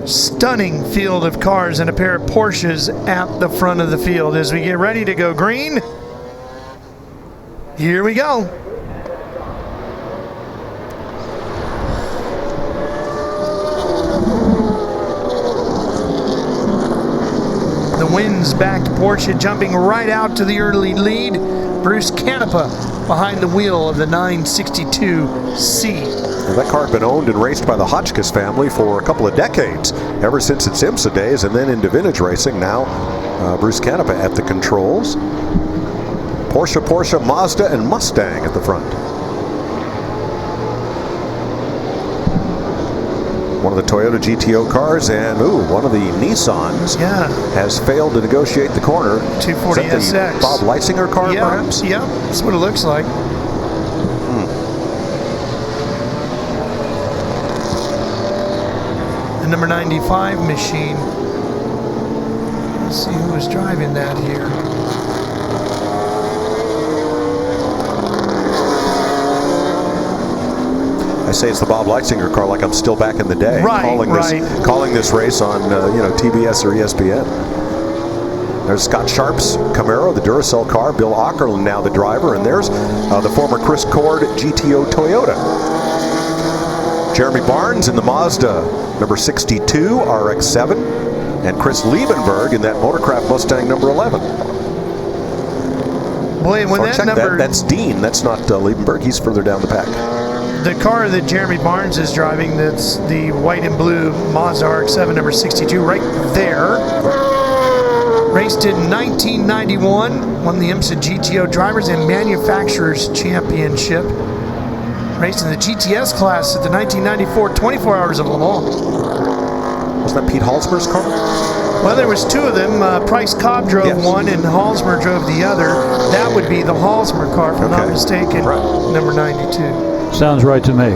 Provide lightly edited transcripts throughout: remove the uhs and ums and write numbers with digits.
stunning field of cars and a pair of Porsches at the front of the field. As we get ready to go green, here we go. The wind's backed Porsche jumping right out to the early lead. Bruce Canepa behind the wheel of the 962C. Well, that car had been owned and raced by the Hotchkiss family for a couple of decades, ever since its IMSA days and then into vintage racing. Now Bruce Canepa at the controls. Porsche, Mazda, and Mustang at the front. One of the Toyota GTO cars and one of the Nissans has failed to negotiate the corner. 240 Is that SX. the Bob Leisinger car, perhaps? Yeah, that's what it looks like. The number 95 machine. Let's see who was driving that here. I say it's the Bob Leisinger car like I'm still back in the day, calling this race on TBS or ESPN. There's Scott Sharp's Camaro, the Duracell car. Bill Aukerland now the driver, and there's the former Chris Cord GTO Toyota. Jeremy Barnes in the Mazda number 62 RX-7, and Chris Liebenberg in that Motorcraft Mustang number 11. Boy, when that number... That's Dean. That's not Liebenberg. He's further down the pack. The car that Jeremy Barnes is driving, that's the white and blue Mazda RX-7 number 62 right there. Raced in 1991, won the IMSA GTO Drivers and Manufacturers Championship. Raced in the GTS class at the 1994 24 Hours of Le Mans. Wasn't that Pete Halsmer's car? Well, there was two of them. Price Cobb drove one and Halsmer drove the other. That would be the Halsmer car, if I'm not mistaken, number 92. Sounds right to me.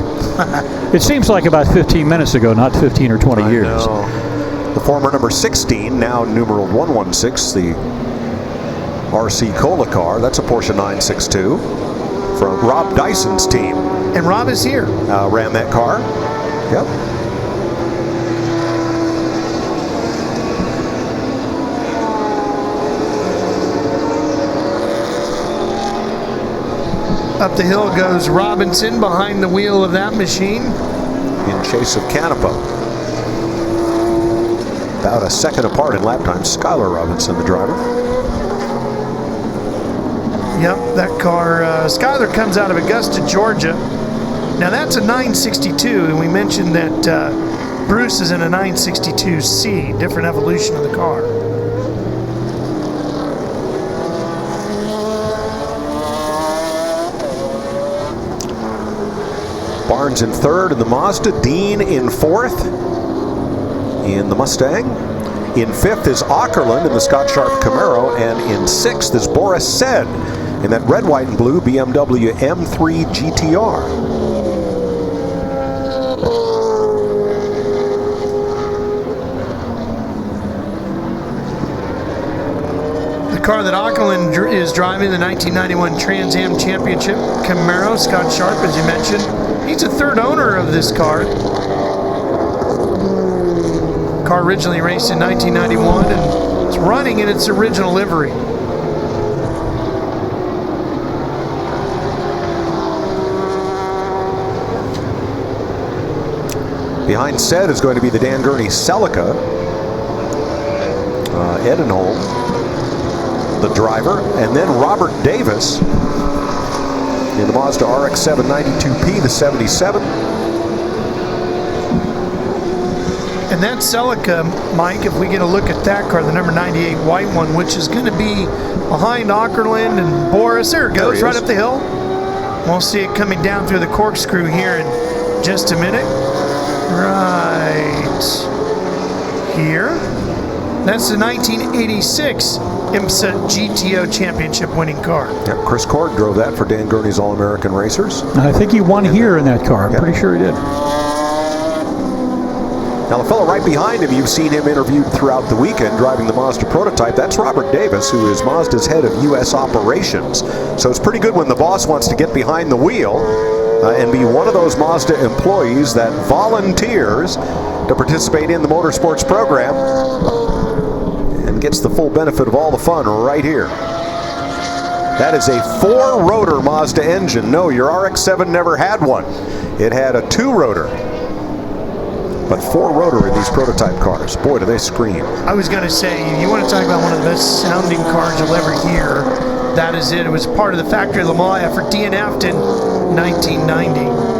It seems like about 15 minutes ago, not 15 or 20 years. Know. The former number 16, now numeral 116, the RC Cola car. That's a Porsche 962 from Rob Dyson's team. And Rob is here. Ran that car. Yep. Up the hill goes Robinson behind the wheel of that machine. In chase of Canepa. About a second apart in lap time. Skylar Robinson, the driver. Yep, that car. Skylar comes out of Augusta, Georgia. Now that's a 962, and we mentioned that Bruce is in a 962C, different evolution of the car. Barnes in third in the Mazda, Dean in fourth in the Mustang. In fifth is Aukerland in the Scott Sharp Camaro, and in sixth is Boris Said in that red, white, and blue BMW M3 GTR. The car that Aukerland is driving, the 1991 Trans Am Championship Camaro, Scott Sharp, as you mentioned. He's a third owner of this car. Car originally raced in 1991 and it's running in its original livery. Behind Said is going to be the Dan Gurney Celica. Edenholm, the driver, and then Robert Davis in the Mazda RX-7 92P, the 77. And that Celica, Mike, if we get a look at that car, the number 98 white one, which is going to be behind Aukerland and Boris. There it goes, right up the hill. We'll see it coming down through the corkscrew here in just a minute. Right here. That's the 1986 IMSA GTO Championship winning car. Yeah, Chris Cord drove that for Dan Gurney's All-American Racers. I think he won here in that car. I'm pretty sure he did. Now the fellow right behind him, you've seen him interviewed throughout the weekend driving the Mazda prototype. That's Robert Davis, who is Mazda's head of U.S. operations. So it's pretty good when the boss wants to get behind the wheel and be one of those Mazda employees that volunteers to participate in the motorsports program and gets the full benefit of all the fun right here. That is a 4-rotor Mazda engine. No, your RX-7 never had one. It had a 2-rotor. But 4-rotor in these prototype cars. Boy, do they scream. I was going to say, you want to talk about one of the best sounding cars you'll ever hear. That is it. It was part of the factory Le Mans effort, DNF'd in 1990.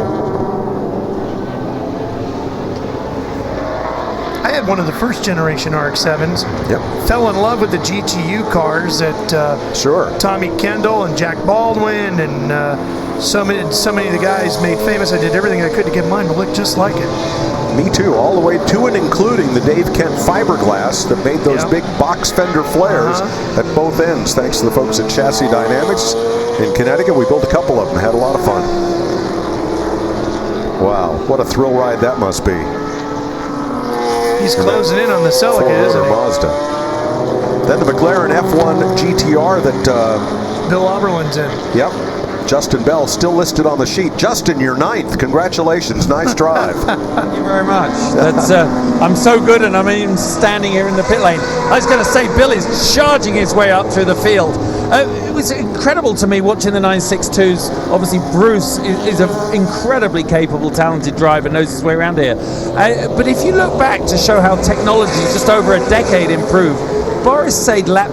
I had one of the first generation RX-7s. Yep. Fell in love with the GTU cars that sure. Tommy Kendall and Jack Baldwin and so many of the guys made famous. I did everything I could to get mine to look just like it. Me too, all the way to and including the Dave Kent fiberglass that made those big box fender flares at both ends. Thanks to the folks at Chassis Dynamics in Connecticut. We built a couple of them, had a lot of fun. Wow, what a thrill ride that must be. He's closing in on the Celica, isn't he? Mazda. Then the McLaren F1 GTR that Bill Oberlin's in. Yep. Justin Bell still listed on the sheet. Justin, you're 9th. Congratulations. Nice drive. Thank you very much. That's I'm so good, and I'm even standing here in the pit lane. I was going to say, Bill is charging his way up through the field. It was incredible to me watching the 962s. Obviously, Bruce is an incredibly capable, talented driver, knows his way around here. But if you look back to show how technology just over a decade improved, Boris Said's lap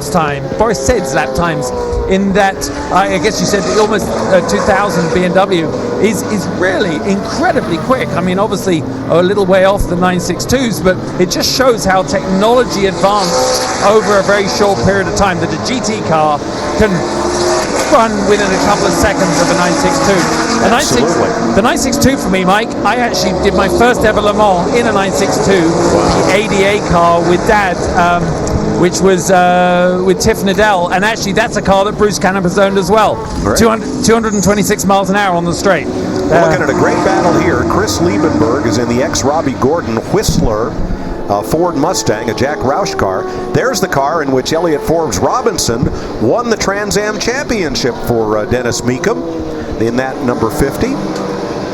times in that, I guess you said almost 2000 BMW is really incredibly quick. I mean, obviously a little way off the 962s, but it just shows how technology advanced over a very short period of time, that a GT car can run within a couple of seconds of a 962. The 962 for me, Mike, I actually did my first ever Le Mans in a 962, the ADA car with Dad, which was with Tiff Needell, and actually that's a car that Bruce Canopus owned as well. 226 miles an hour on the straight. We're looking at a great battle here. Chris Liebenberg is in the ex-Robbie Gordon Whistler Ford Mustang, a Jack Roush car. There's the car in which Elliott Forbes Robinson won the Trans Am Championship for Dennis Meekum in that number 50.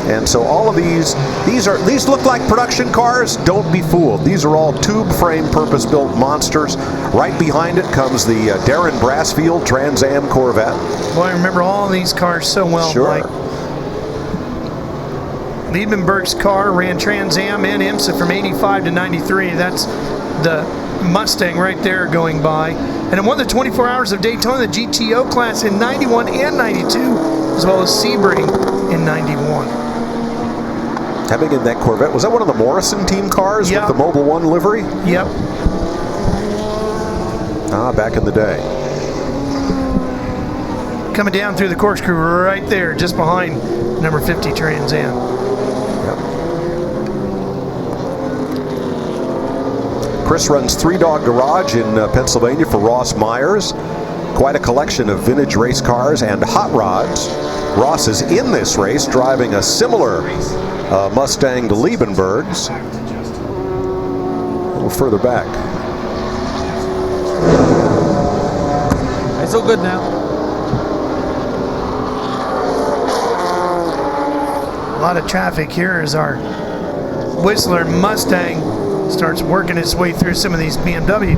And so all of these look like production cars. Don't be fooled. These are all tube frame purpose-built monsters. Right behind it comes the Darren Brassfield Trans Am Corvette. Boy, I remember all these cars so well, sure. Mike. Liebenberg's car ran Trans Am and IMSA from 85 to 93. That's the Mustang right there going by. And it won the 24 Hours of Daytona, the GTO class in 91 and 92, as well as Sebring in 91. How big in that Corvette? Was that one of the Morrison team cars with the Mobil 1 livery? Yep. Ah, back in the day. Coming down through the corkscrew right there, just behind number 50 Trans Am. Yep. Chris runs Three Dog Garage in Pennsylvania for Ross Myers. Quite a collection of vintage race cars and hot rods. Ross is in this race driving a similar Mustang to Liebenberg's. A little further back. It's all good now. A lot of traffic here as our Whistler Mustang starts working its way through some of these BMW.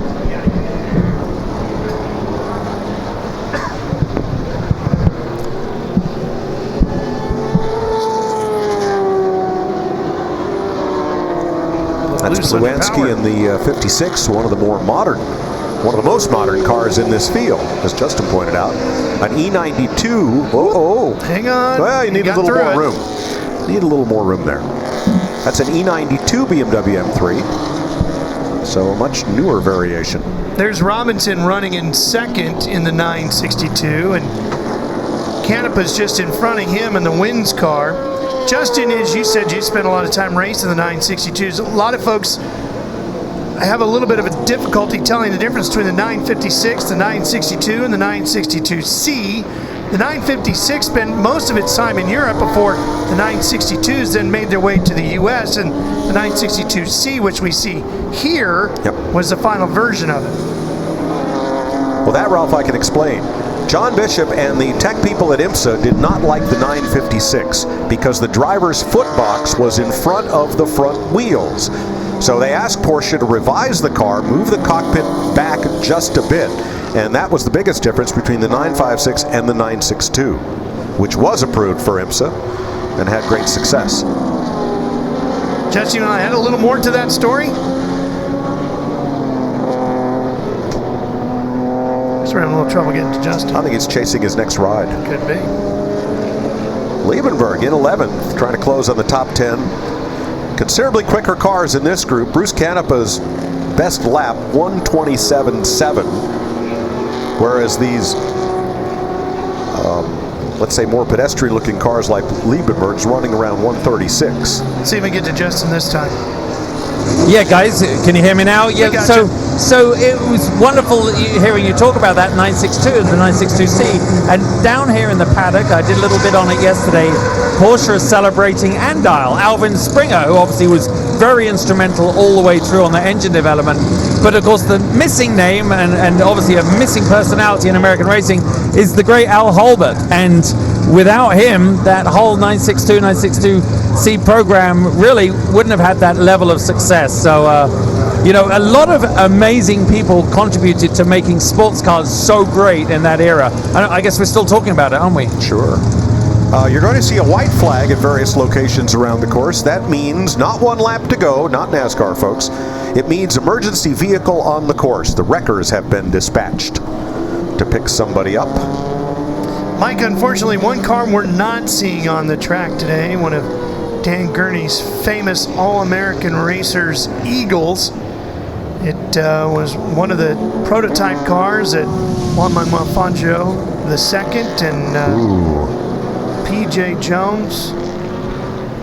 That's Lewinsky in the 56, one of the most modern cars in this field, as Justin pointed out. An E92. Hang on. Well, you need a little more room. Need a little more room there. That's an E92 BMW M3. So a much newer variation. There's Robinson running in second in the 962, and Canopus just in front of him in the Wins car. Justin, as you said, you spent a lot of time racing the 962s. A lot of folks have a little bit of a difficulty telling the difference between the 956, the 962, and the 962C. The 956 spent most of its time in Europe before the 962s then made their way to the US, and the 962C, which we see here, was the final version of it. Well, that, Ralph, I can explain. John Bishop and the tech people at IMSA did not like the 956 because the driver's foot box was in front of the front wheels. So they asked Porsche to revise the car, move the cockpit back just a bit, and that was the biggest difference between the 956 and the 962, which was approved for IMSA and had great success. Jesse, and I had a little more to that story. We're having a little trouble getting to Justin. I think he's chasing his next ride. Could be. Liebenberg in 11th, trying to close on the top 10. Considerably quicker cars in this group. Bruce Canepa's best lap, 127.7, whereas these, let's say, more pedestrian-looking cars like Liebenberg's running around 136. Let's see if we get to Justin this time. Yeah, guys, can you hear me now? Yeah, so it was wonderful hearing you talk about that 962 and the 962C. And down here in the paddock, I did a little bit on it yesterday. Porsche is celebrating Andile, Alvin Springer, who obviously was very instrumental all the way through on the engine development. But of course, the missing name and obviously a missing personality in American racing is the great Al Holbert. And without him, that whole 962, 962C program really wouldn't have had that level of success. So, you know, a lot of amazing people contributed to making sports cars so great in that era. I guess we're still talking about it, aren't we? Sure. You're going to see a white flag at various locations around the course. That means not one lap to go, not NASCAR, folks. It means emergency vehicle on the course. The wreckers have been dispatched to pick somebody up. Mike, unfortunately, one car we're not seeing on the track today, one of Dan Gurney's famous All-American Racers Eagles. It was one of the prototype cars at Juan Manuel Fangio II and P.J. Jones.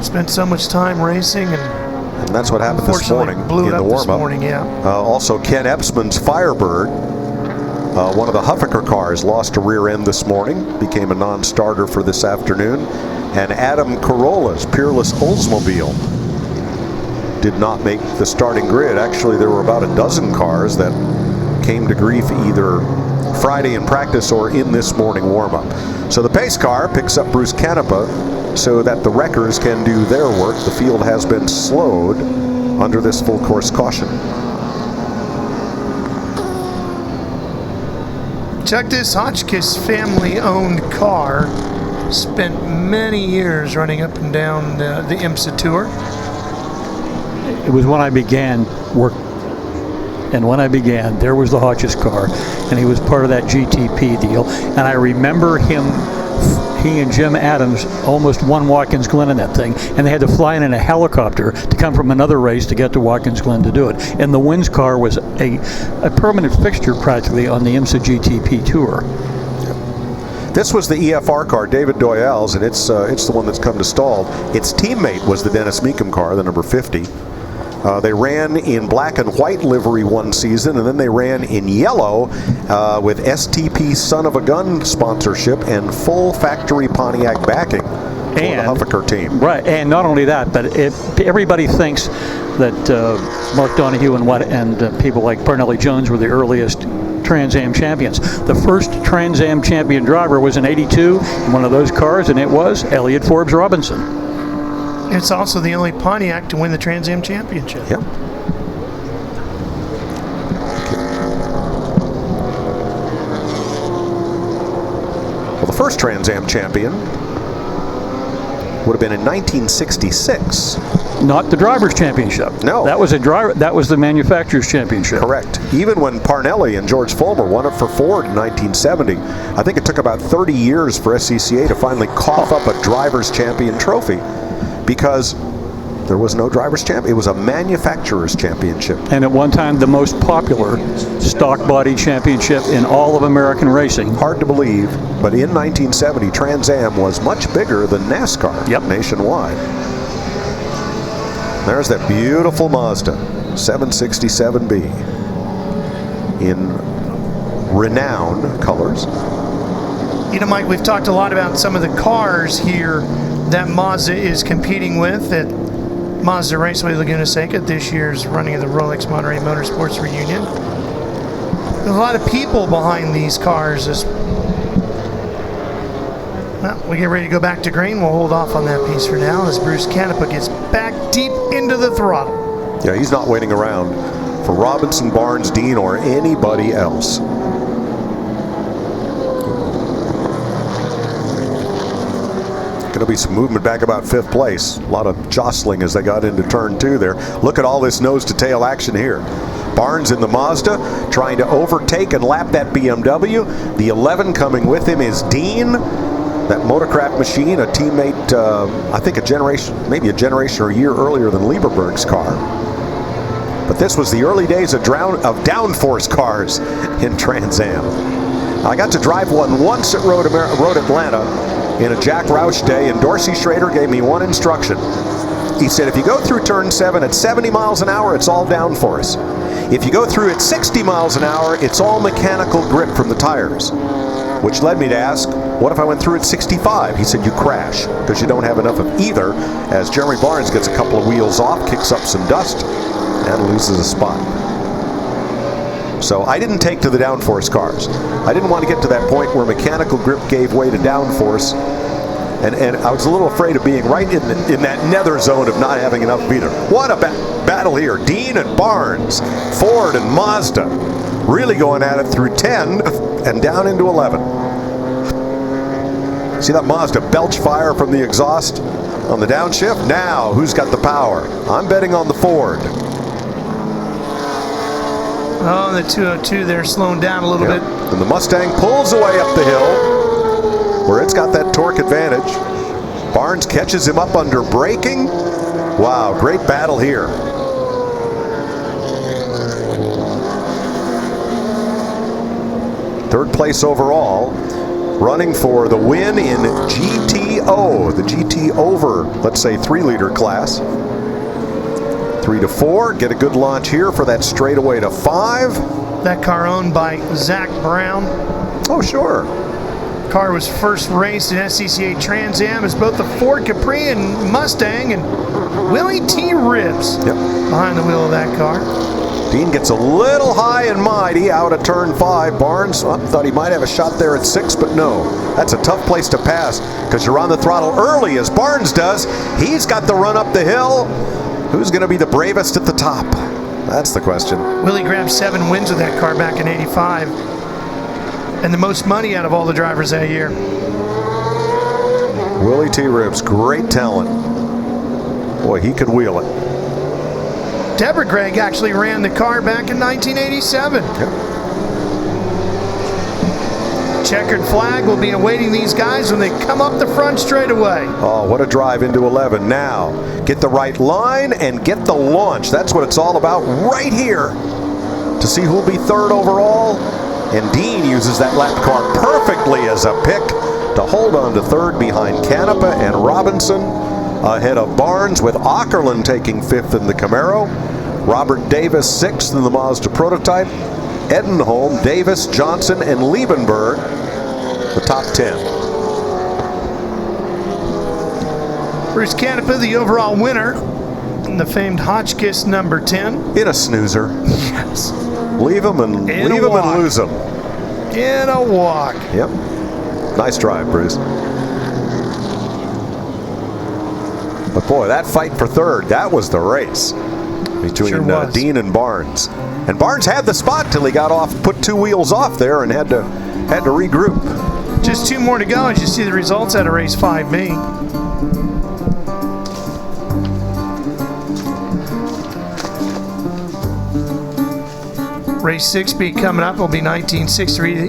Spent so much time racing, and that's what happened this morning blew in it the up warm-up. this morning, yeah. Also, Ken Epsman's Firebird, one of the Huffaker cars, lost a rear end this morning, became a non-starter for this afternoon. And Adam Carolla's Peerless Oldsmobile did not make the starting grid. Actually, there were about a dozen cars that came to grief either Friday in practice or in this morning warm-up. So the pace car picks up Bruce Canepa so that the wreckers can do their work. The field has been slowed under this full course caution. Chuck, this Hotchkiss family-owned car spent many years running up and down the IMSA Tour. It was when I began work. And when I began, there was the Hotchkiss car, and he was part of that GTP deal. And I remember he and Jim Adams almost won Watkins Glen in that thing, and they had to fly in a helicopter to come from another race to get to Watkins Glen to do it. And the Wins car was a permanent fixture practically on the IMSA GTP Tour. This was the EFR car, David Doyle's, and it's the one that's come to stalled. Its teammate was the Dennis Meekum car, the number 50. They ran in black and white livery one season, and then they ran in yellow with STP Son of a Gun sponsorship and full factory Pontiac backing for the Huffaker team. Right, and not only that, but everybody thinks that Mark Donohue and people like Parnelli Jones were the earliest Trans Am champions. The first Trans Am champion driver was in '82 in one of those cars, and it was Elliott Forbes Robinson. It's also the only Pontiac to win the Trans Am Championship. Yep. Well, the first Trans Am champion would have been in 1966. Not the Drivers' Championship. No. That was the Manufacturers' Championship. Correct. Even when Parnelli and George Fulmer won it for Ford in 1970, I think it took about 30 years for SCCA to finally cough up a Drivers' Champion trophy, because there was no Drivers' Champion. It was a Manufacturers' Championship. And at one time, the most popular stock body championship in all of American racing. Hard to believe, but in 1970, Trans Am was much bigger than NASCAR nationwide. There's that beautiful Mazda 767B in renowned colors. You know, Mike, we've talked a lot about some of the cars here that Mazda is competing with at Mazda Raceway Laguna Seca this year's running of the Rolex Monterey Motorsports Reunion. There's a lot of people behind these cars. Well, we get ready to go back to green. We'll hold off on that piece for now as Bruce Canepa gets back deep into the throttle. Yeah, he's not waiting around for Robinson, Barnes, Dean, or anybody else. Going to be some movement back about 5th place. A lot of jostling as they got into turn 2 there. Look at all this nose-to-tail action here. Barnes in the Mazda trying to overtake and lap that BMW. The 11 coming with him is Dean. That Motorcraft machine, a teammate, I think a generation, maybe a generation or a year earlier than Lieberberg's car. But this was the early days of downforce cars in Trans Am. I got to drive one once at Road Atlanta in a Jack Roush day, and Dorsey Schrader gave me one instruction. He said, if you go through turn 7 at 70 miles an hour, it's all downforce. If you go through at 60 miles an hour, it's all mechanical grip from the tires. Which led me to ask, what if I went through at 65? He said, you crash, because you don't have enough of either, as Jeremy Barnes gets a couple of wheels off, kicks up some dust, and loses a spot. So I didn't take to the downforce cars. I didn't want to get to that point where mechanical grip gave way to downforce. And I was a little afraid of being right in that nether zone of not having enough beater. What a battle here. Dean and Barnes, Ford and Mazda, really going at it through 10 and down into 11. See that Mazda belch fire from the exhaust on the downshift? Now, who's got the power? I'm betting on the Ford. Oh, the 202 there slowing down a little bit. And the Mustang pulls away up the hill where it's got that torque advantage. Barnes catches him up under braking. Wow, great battle here. Third place overall, running for the win in GTO, the GT over, let's say 3-liter class. 3 to 4, get a good launch here for that straightaway to 5. That car owned by Zach Brown. Oh, sure. Car was first raced in SCCA Trans Am as both the Ford Capri and Mustang, and Willie T. Ribs behind the wheel of that car. Dean gets a little high and mighty out of turn 5. Barnes thought he might have a shot there at 6, but no. That's a tough place to pass because you're on the throttle early as Barnes does. He's got the run up the hill. Who's going to be the bravest at the top? That's the question. Willie grabbed 7 wins with that car back in '85. And the most money out of all the drivers that year. Willie T. Ribs, great talent. Boy, he could wheel it. Deborah Gregg actually ran the car back in 1987. Yep. Checkered flag will be awaiting these guys when they come up the front straightaway. Oh, what a drive into 11 now. Get the right line and get the launch. That's what it's all about right here. To see who'll be 3rd overall. And Dean uses that lap car perfectly as a pick to hold on to 3rd behind Canepa and Robinson, ahead of Barnes, with Ockerlund taking 5th in the Camaro, Robert Davis 6th in the Mazda prototype, Edenholm, Davis, Johnson, and Liebenberg, the top 10. Bruce Canepa, the overall winner, in the famed Hotchkiss number 10. In a snoozer. Yes. Leave him and lose him. In a walk. Yep. Nice drive, Bruce. But boy, that fight for 3rd, that was the race between Dean and Barnes. And Barnes had the spot till he got off, put 2 wheels off there, and had to regroup. Just 2 more to go as you see the results out of race 5B. Race 6B coming up will be 1963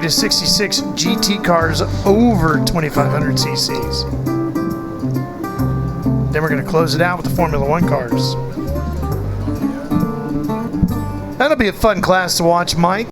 to 66 GT cars over 2,500 cc's. Then we're going to close it out with the Formula 1 cars. That'll be a fun class to watch, Mike.